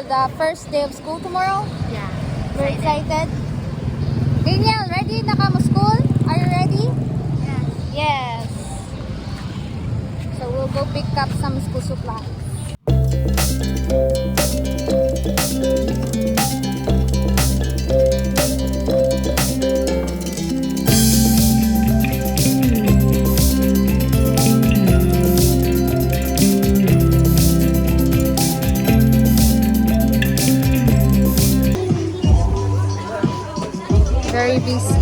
the first day of school tomorrow? Yeah. We're excited. Daniel, ready? Naka mo school? Are you ready? Yes. Yes. So we'll go pick up some school supplies. Very busy.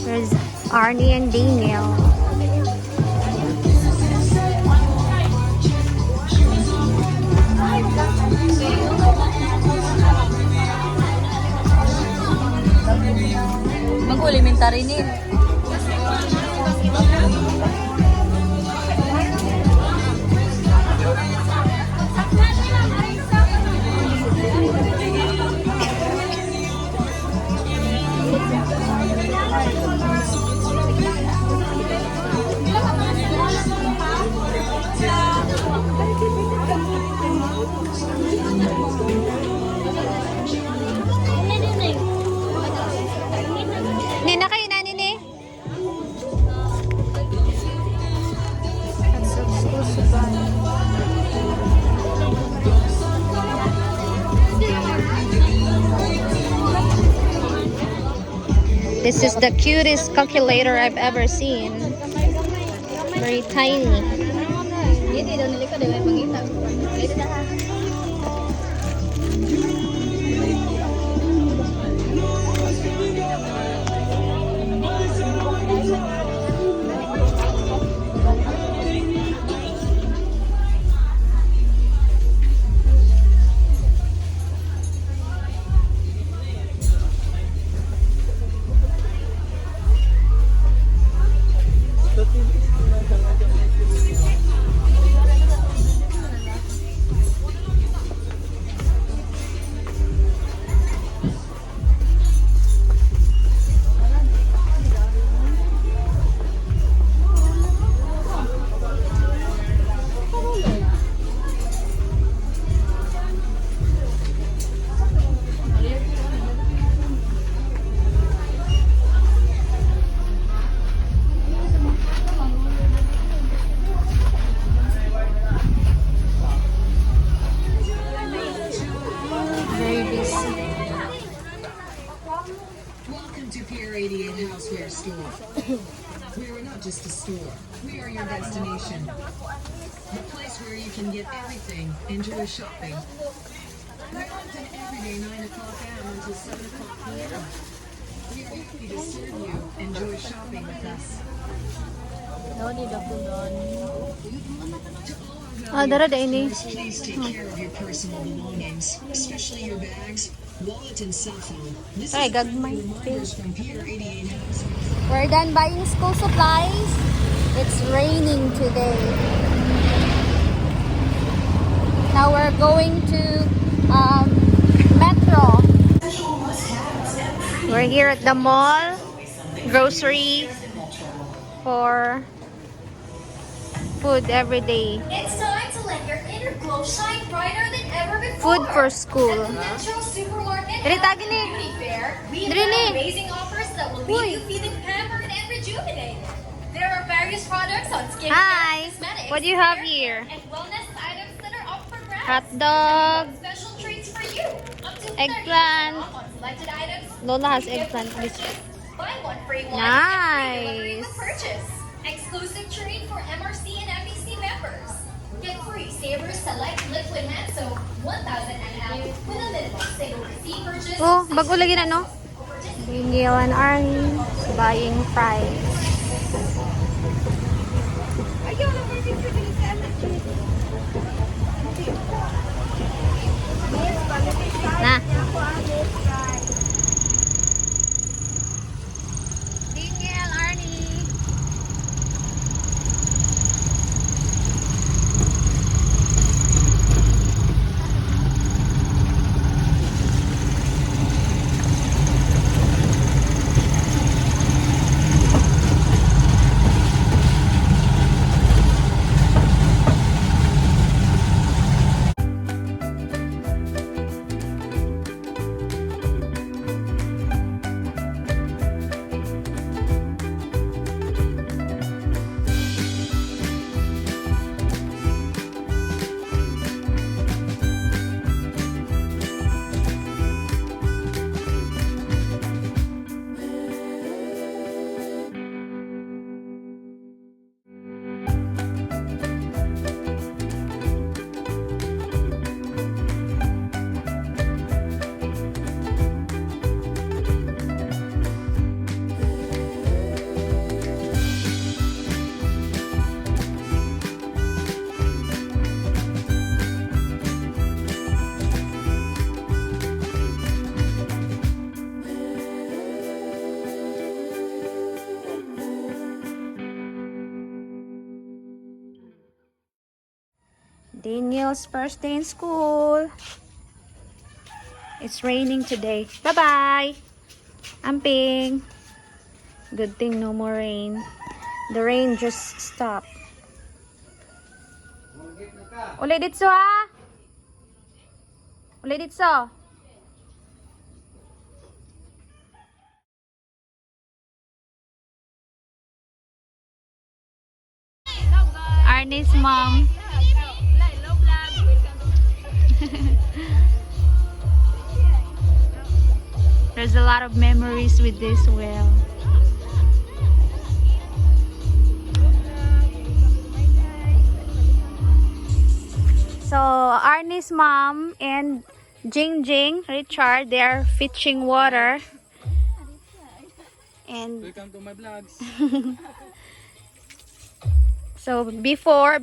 There's Arnie and Deniel. Mag-elementary ni. Nina kayo na nini? This is the cutest calculator I've ever seen. Very tiny. Houseware store. We are not just a store. We are your destination. The place where you can get everything. Enjoy shopping. We're open every day 9 o'clock a.m. until 7 o'clock p.m. We are happy to serve you. Enjoy shopping with us. Please take care of your personal belongings, especially your bags, wallet, and cell phone. This is reminders from Pier 88 House. We're done buying school supplies. It's raining today. Now we're going to Metro. We're here at the mall. Grocery for food every day. It's time to let your inner glow shine brighter than ever before. Food for school. At the Metro Supermarket Dili and tagi ni. Beauty Fair, we Dili have ni. amazing offers that will leave you feeling pampered and rejuvenated. There are various products on skin Hi. care, cosmetics, What do you have hair here? care, and wellness items that are up for grabs. Hot dog. Special treats for you. Up to 30% Eggplant. off on selected items. Lola has Gift eggplant. purchase, buy one free one. Nice. And free delivery with purchase. Exclusive treat for MRC and MEC members. Get free Savers Select Liquid Hand Soap 1,000 ml with a minimum single receipt purchase. Oh, bago lagi na, no? Daniel and Arnie buying fries. Na. Daniel, Arnie. Daniel's first day in school. It's raining today. Bye-bye. Amping. Good thing no more rain. The rain just stopped. Ulit dito ha. Ulit dito. Arnie's mom. There's a lot of memories with this well. So Arnie's mom and Jing Richard, they are fetching water. And welcome to my vlogs. So before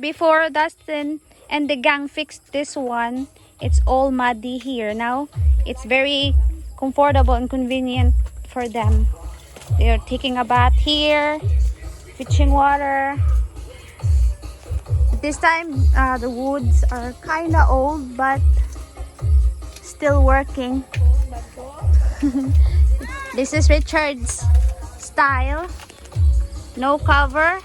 Dustin and the gang fixed this one, it's all muddy here. Now it's very comfortable and convenient for them. They are taking a bath here, fetching water. This time the woods are kinda old but still working. This is Richard's style. No cover.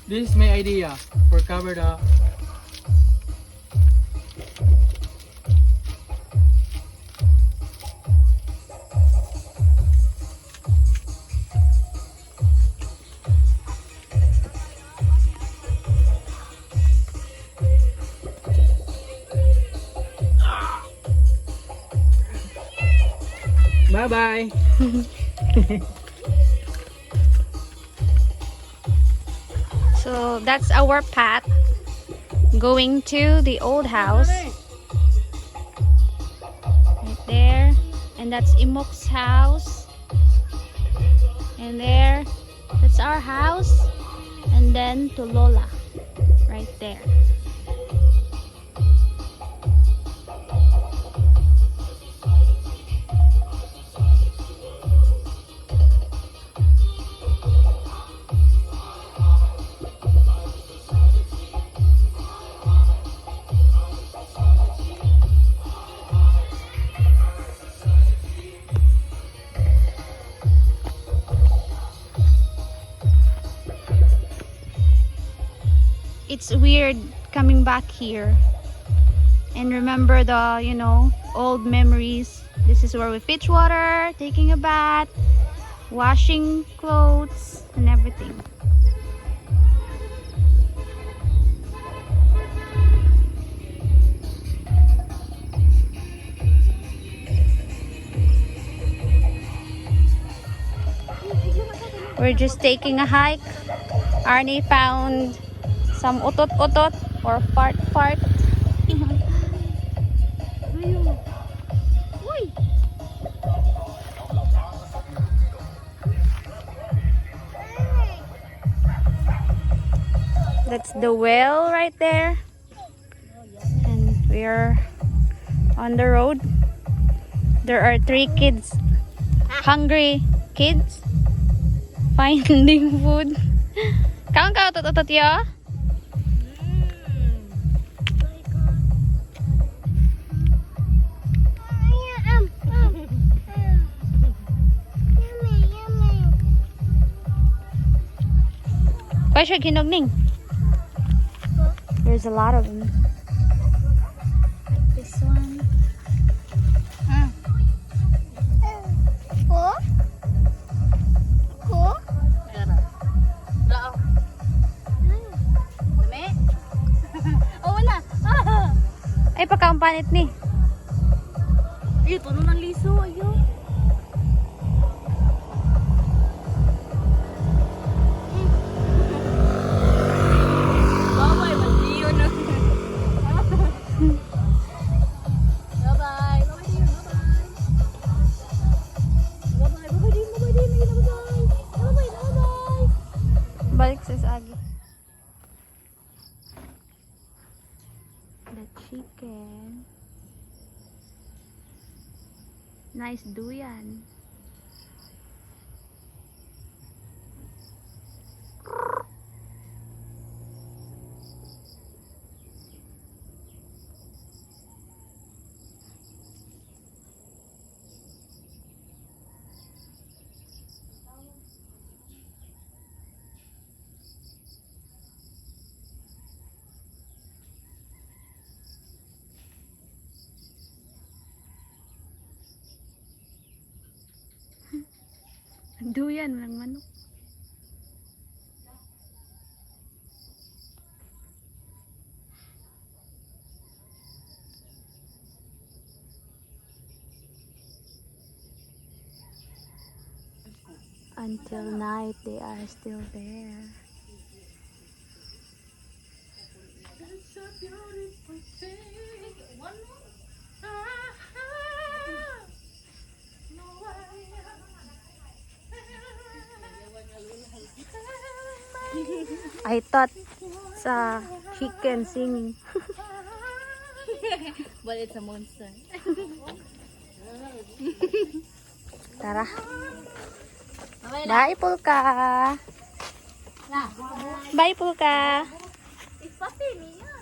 This is my idea for cover the bye-bye. So that's our path going to the old house. Right there. And that's Imok's house. And there, that's our house. And then to Lola. Right there. It's weird coming back here and remember the, you know, old memories. This is where we fetch water, taking a bath, washing clothes and everything. We're just taking a hike. Arnie found some utot-utot or fart-fart. That's the well right there. And we are on the road. There are 3 kids, hungry kids, finding food. Kaon ka utot-utot yo? Why should kinogning? There's a lot of them. Like this one. Ay, pagkaampanit ni. Ay, puno ng liso. Ayaw. Balik sa Agi. The chicken. Nice duyan. Duyan lang manok. Until night, they are still there. I thought sa chicken singing. But it's a monster. Tara. Bye, Pulka. Bye, Pulka. Ipati niya.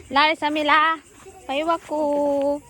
Lari sa mila. Paiwa ko.